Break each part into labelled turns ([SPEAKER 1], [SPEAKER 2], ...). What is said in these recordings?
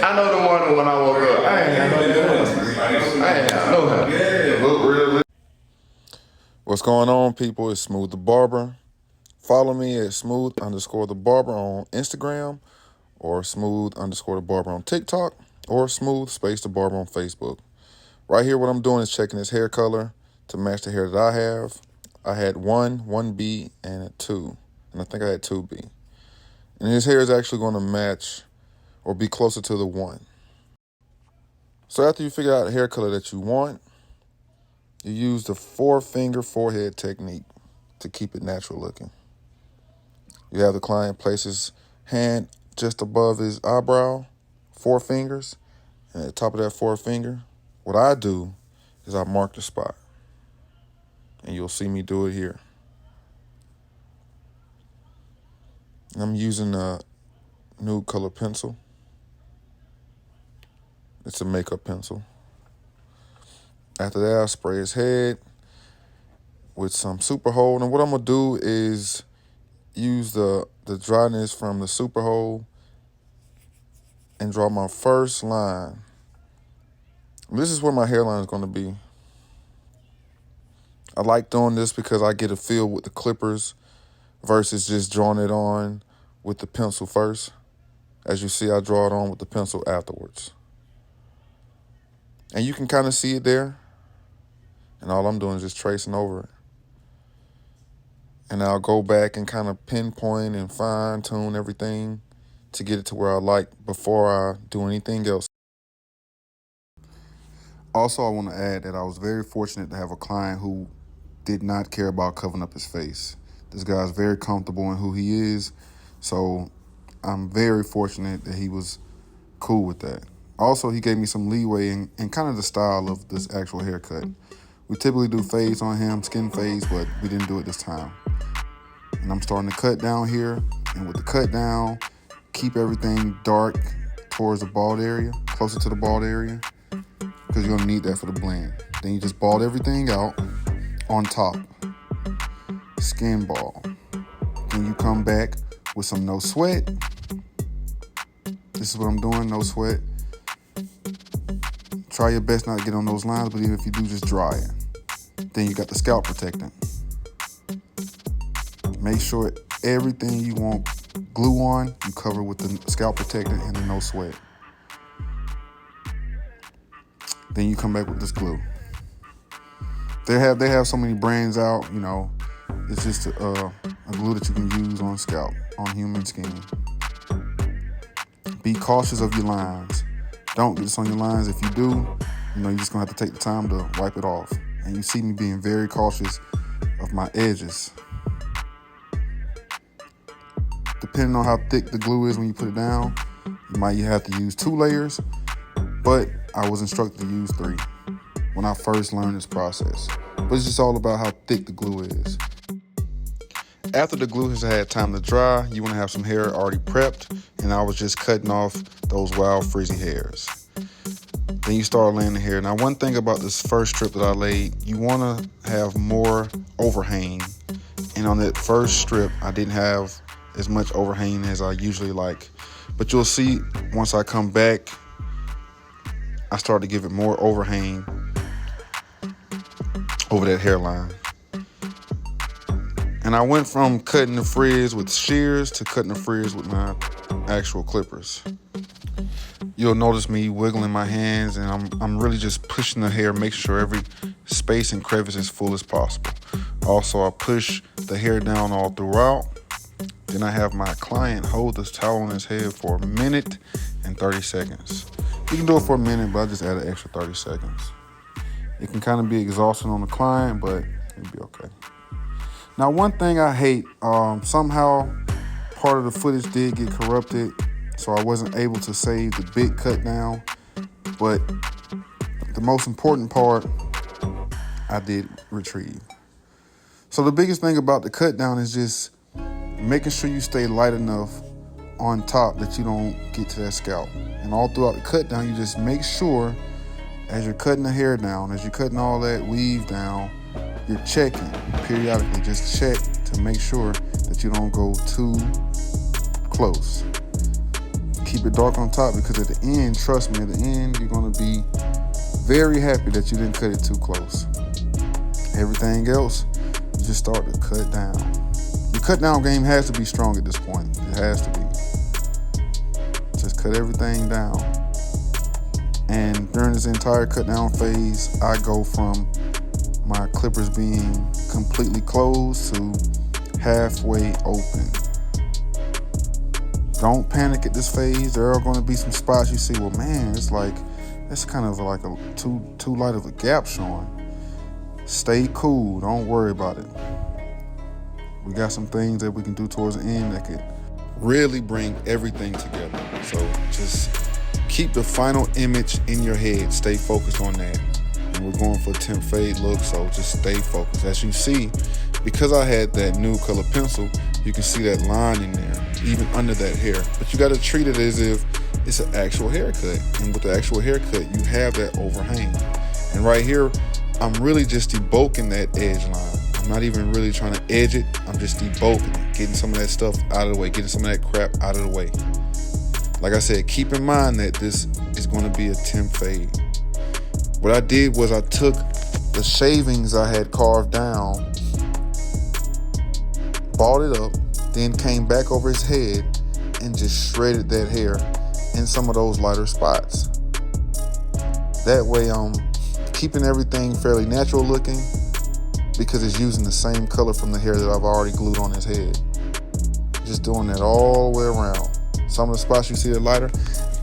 [SPEAKER 1] I know the morning when I woke up. I ain't got no hair. I ain't got no hair. Look real.
[SPEAKER 2] What's going on, people? It's Smooth the Barber. Follow me at smooth_the barber on Instagram, or smooth_the barber on TikTok, or smooth_the barber on Facebook. Right here, what I'm doing is checking his hair color to match the hair that I have. I had 1B, and a 2. And I think I had 2B. And his hair is actually going to match or be closer to the 1. So after you figure out the hair color that you want, you use the 4-finger forehead technique to keep it natural looking. You have the client place his hand just above his eyebrow, 4 fingers, and at the top of that 4-finger, what I do is I mark the spot. And you'll see me do it here. I'm using a nude color pencil. It's a makeup pencil. After that, I spray his head with some super hold. And what I'm going to do is use the dryness from the super hold and draw my first line. This is where my hairline is going to be. I like doing this because I get a feel with the clippers versus just drawing it on with the pencil first. As you see, I draw it on with the pencil afterwards. And you can kind of see it there. And all I'm doing is just tracing over it. And I'll go back and kind of pinpoint and fine tune everything to get it to where I like before I do anything else. Also, I want to add that I was very fortunate to have a client who did not care about covering up his face. This guy's very comfortable in who he is, so I'm very fortunate that he was cool with that. Also, he gave me some leeway in kind of the style of this actual haircut. We typically do fades on him, skin fades, but we didn't do it this time. And I'm starting to cut down here, and with the cut down, keep everything dark towards the bald area, closer to the bald area, because you're gonna need that for the blend. Then you just bald everything out on top, skin ball. Then you come back with some no sweat. This is what I'm doing, no sweat. Try your best not to get on those lines, but even if you do, just dry it. Then you got the scalp protectant. Make sure everything you want glue on, you cover with the scalp protectant and the no sweat. Then you come back with this glue. They have so many brands out, you know. It's just a glue that you can use on scalp, on human skin. Be cautious of your lines. Don't get this on your lines. If you do, you know, you're just gonna have to take the time to wipe it off. And you see me being very cautious of my edges. Depending on how thick the glue is when you put it down, you might have to use 2 layers, but I was instructed to use 3 when I first learned this process. But it's just all about how thick the glue is. After the glue has had time to dry, you want to have some hair already prepped, and I was just cutting off those wild frizzy hairs. Then you start laying the hair. Now, one thing about this first strip that I laid, you want to have more overhang. And on that first strip, I didn't have as much overhang as I usually like. But you'll see once I come back, I start to give it more overhang over that hairline. And I went from cutting the frizz with shears to cutting the frizz with my actual clippers. You'll notice me wiggling my hands, and I'm really just pushing the hair, making sure every space and crevice is full as possible. Also, I push the hair down all throughout. Then I have my client hold this towel on his head for 1 minute and 30 seconds. You can do it for a minute, but I just add an extra 30 seconds. It can kind of be exhausting on the client, but it'll be okay. Now, one thing I hate, somehow part of the footage did get corrupted, so I wasn't able to save the big cut down, but the most important part I did retrieve. So the biggest thing about the cut down is just making sure you stay light enough on top that you don't get to that scalp. And all throughout the cut down, you just make sure as you're cutting the hair down, as you're cutting all that weave down, you're checking periodically. Just check to make sure that you don't go too close. keep it dark on top, because at the end, trust me, at the end, you're gonna be very happy that you didn't cut it too close. Everything else, you just start to cut down. Your cut down game has to be strong at this point. It has to be. Just cut everything down. And during this entire cut down phase, I go from my clippers being completely closed to halfway open. Don't panic at this phase. There are going to be some spots you see, well, man, it's like, it's kind of like a too light of a gap showing. Stay cool. Don't worry about it. We got some things that we can do towards the end that could really bring everything together. So just keep the final image in your head. Stay focused on that. And we're going for a temp fade look, so just stay focused. As you see, because I had that nude color pencil, you can see that line in there, even under that hair. But you got to treat it as if it's an actual haircut. And with the actual haircut, you have that overhang. And right here, I'm really just debulking that edge line. I'm not even really trying to edge it. I'm just debulking it, getting some of that stuff out of the way, getting some of that crap out of the way. Like I said, keep in mind that this is going to be a temp fade. What I did was I took the shavings I had carved down, balled it up, then came back over his head and just shredded that hair in some of those lighter spots. That way I'm keeping everything fairly natural looking, because it's using the same color from the hair that I've already glued on his head. Just doing that all the way around. Some of the spots you see that lighter,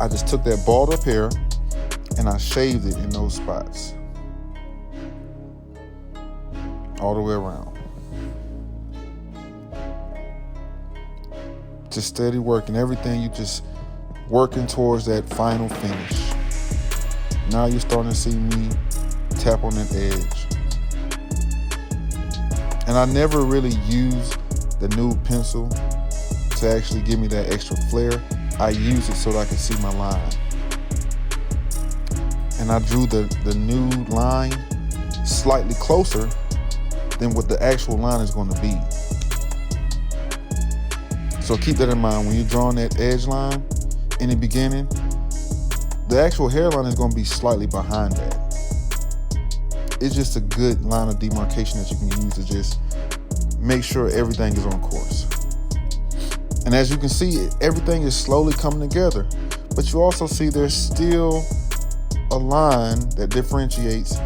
[SPEAKER 2] I just took that balled up hair and I shaved it in those spots. All the way around. Just steady working. Everything, you just working towards that final finish. Now you're starting to see me tap on that edge. And I never really use the nude pencil to actually give me that extra flare. I use it so that I can see my line. And I drew the nude line slightly closer than what the actual line is going to be. So keep that in mind when you're drawing that edge line in the beginning. The actual hairline is going to be slightly behind that. It's just a good line of demarcation that you can use to just make sure everything is on course. And as you can see, everything is slowly coming together. But you also see there's still a line that differentiates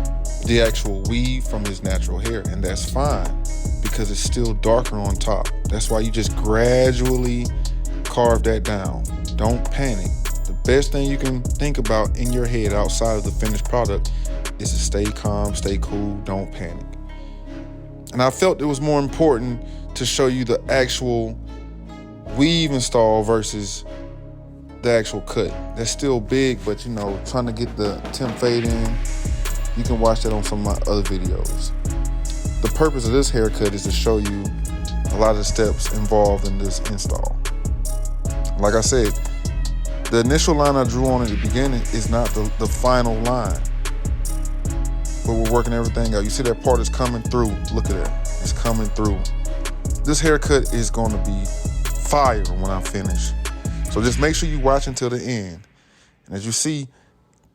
[SPEAKER 2] the actual weave from his natural hair. And that's fine, because it's still darker on top. That's why you just gradually carve that down. Don't panic. The best thing you can think about in your head outside of the finished product is to stay calm, stay cool, don't panic. And I felt it was more important to show you the actual weave install versus the actual cut. That's still big, but you know, trying to get the temp fade in, you can watch that on some of my other videos. The purpose of this haircut is to show you a lot of the steps involved in this install. Like I said, the initial line I drew on at the beginning is not the final line. But we're working everything out. You see that part is coming through. Look at that. It's coming through. This haircut is going to be fire when I finish. So just make sure you watch until the end. And as you see,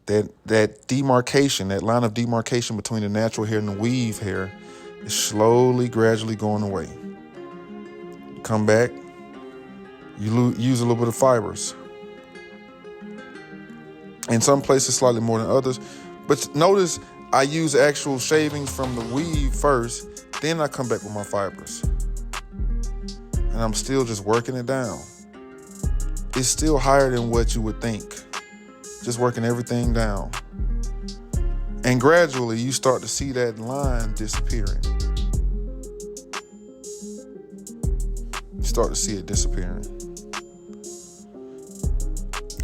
[SPEAKER 2] that demarcation, that line of demarcation between the natural hair and the weave hair is slowly, gradually going away. You come back, you use a little bit of fibers. In some places, slightly more than others. But notice I use actual shavings from the weave first, then I come back with my fibers. And I'm still just working it down. It's still higher than what you would think. Just working everything down. And gradually you start to see that line disappearing. You start to see it disappearing.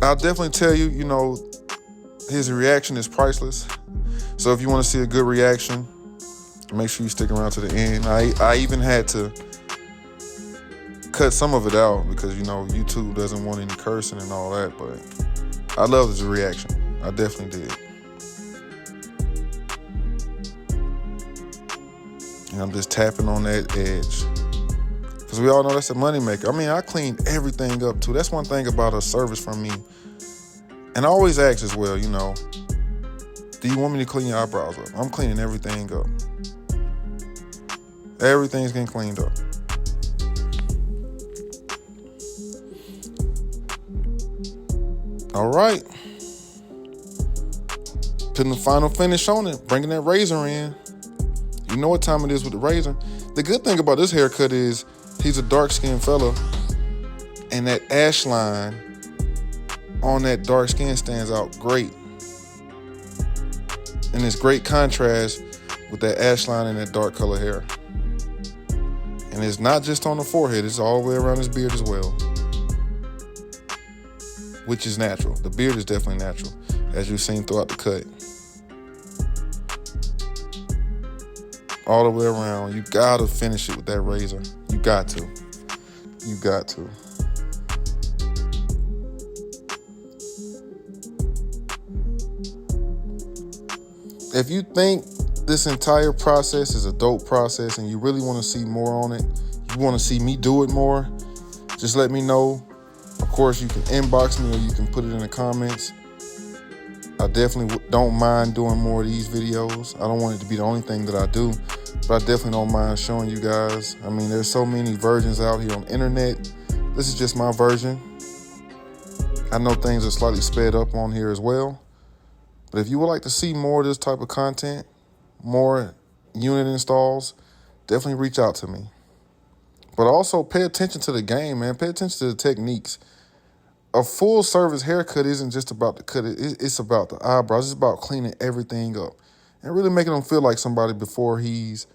[SPEAKER 2] I'll definitely tell you, you know, his reaction is priceless. So if you want to see a good reaction, make sure you stick around to the end. I even had to cut some of it out because, you know, YouTube doesn't want any cursing and all that, but I love his reaction. I definitely did. And I'm just tapping on that edge. For Because we all know that's a moneymaker. I mean, I clean everything up too. That's one thing about a service from me. And I always ask as well, you know, do you want me to clean your eyebrows up? I'm cleaning everything up. Everything's getting cleaned up. All right. Putting the final finish on it, bringing that razor in. You know what time it is with the razor. The good thing about this haircut is he's a dark-skinned fella, and that ash line on that dark skin stands out great. And it's great contrast with that ash line and that dark color hair. And it's not just on the forehead, it's all the way around his beard as well. Which is natural. The beard is definitely natural, as you've seen throughout the cut. All the way around, you gotta finish it with that razor. You got to. You got to. If you think this entire process is a dope process and you really want to see more on it, you want to see me do it more, just let me know. Of course, you can inbox me or you can put it in the comments. I definitely don't mind doing more of these videos. I don't want it to be the only thing that I do, but I definitely don't mind showing you guys. I mean, there's so many versions out here on the internet. This is just my version. I know things are slightly sped up on here as well. But if you would like to see more of this type of content, more unit installs, definitely reach out to me. But also pay attention to the game, man. Pay attention to the techniques. A full service haircut isn't just about the cut. It's about the eyebrows. It's about cleaning everything up and really making him feel like somebody before he's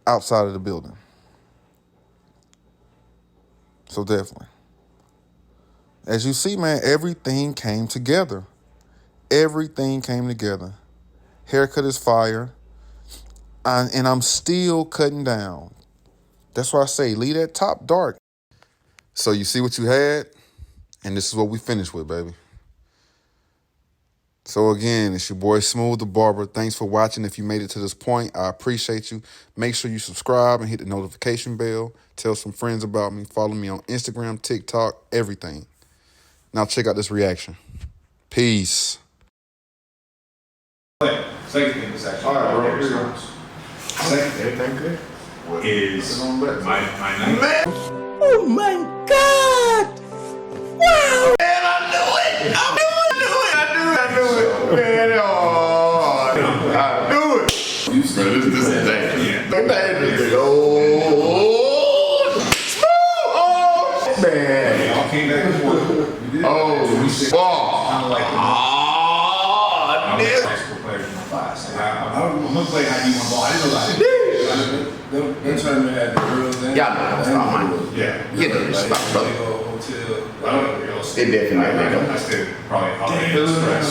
[SPEAKER 2] outside of the building. So definitely. As you see, man, everything came together. Everything came together. Haircut is fire. And I'm still cutting down. That's why I say leave that top dark. So you see what you had? And this is what we finished with, baby. So again, it's your boy Smooth the Barber. Thanks for watching. If you made it to this point, I appreciate you. Make sure you subscribe and hit the notification bell. Tell some friends about me. Follow me on Instagram, TikTok, everything. Now check out this reaction. Peace.
[SPEAKER 3] Second thing is actually
[SPEAKER 1] All right, bro.
[SPEAKER 3] Second thing
[SPEAKER 1] Everything good?
[SPEAKER 3] is my night.
[SPEAKER 4] Oh my God! Wow!
[SPEAKER 1] Man, I knew it! I knew it! Man, oh, I knew it! You see, this is dangerous.
[SPEAKER 3] Yeah.
[SPEAKER 1] That dangerous. Oh, smooth! Oh, man.
[SPEAKER 3] Y'all came back and forth.
[SPEAKER 1] Oh, ball.
[SPEAKER 3] Kind of like
[SPEAKER 1] Oh, nigga.
[SPEAKER 3] high school players in my class. I'm gonna play how you want ball. I didn't know that.
[SPEAKER 5] Them tournament had the girls in.
[SPEAKER 1] Y'all know that's not mine.
[SPEAKER 3] Yeah.
[SPEAKER 1] You know this stuff, brother.
[SPEAKER 5] Hotel.
[SPEAKER 3] I don't know.
[SPEAKER 1] It definitely
[SPEAKER 3] I still probably Holiday Express.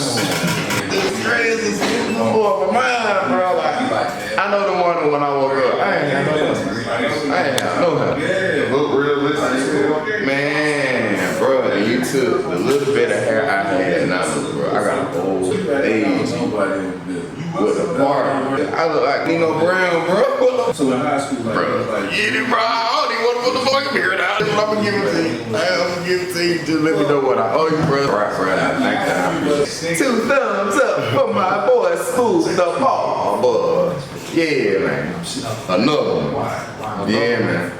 [SPEAKER 1] This crazy shit for my mind, bro. Like, I know the morning when I woke up. I ain't know him.
[SPEAKER 5] Yeah.
[SPEAKER 1] Look realistic. Man, bro, and you took the little bit of hair I had now, bro. I got a whole age
[SPEAKER 5] Nobody in the business.
[SPEAKER 1] with a bar. I look like Nino Brown, bro.
[SPEAKER 5] So in high school, like,
[SPEAKER 1] Bro, get it, bro. I don't even want to put the fucking beard out. I'm gonna give it to you. I'm gonna give it to you. Just let me know what I owe you, bro. Right, bro. Thank you. 2 thumbs up for my boy, Smooth the Barber. Yeah, man. Another one. Yeah, man.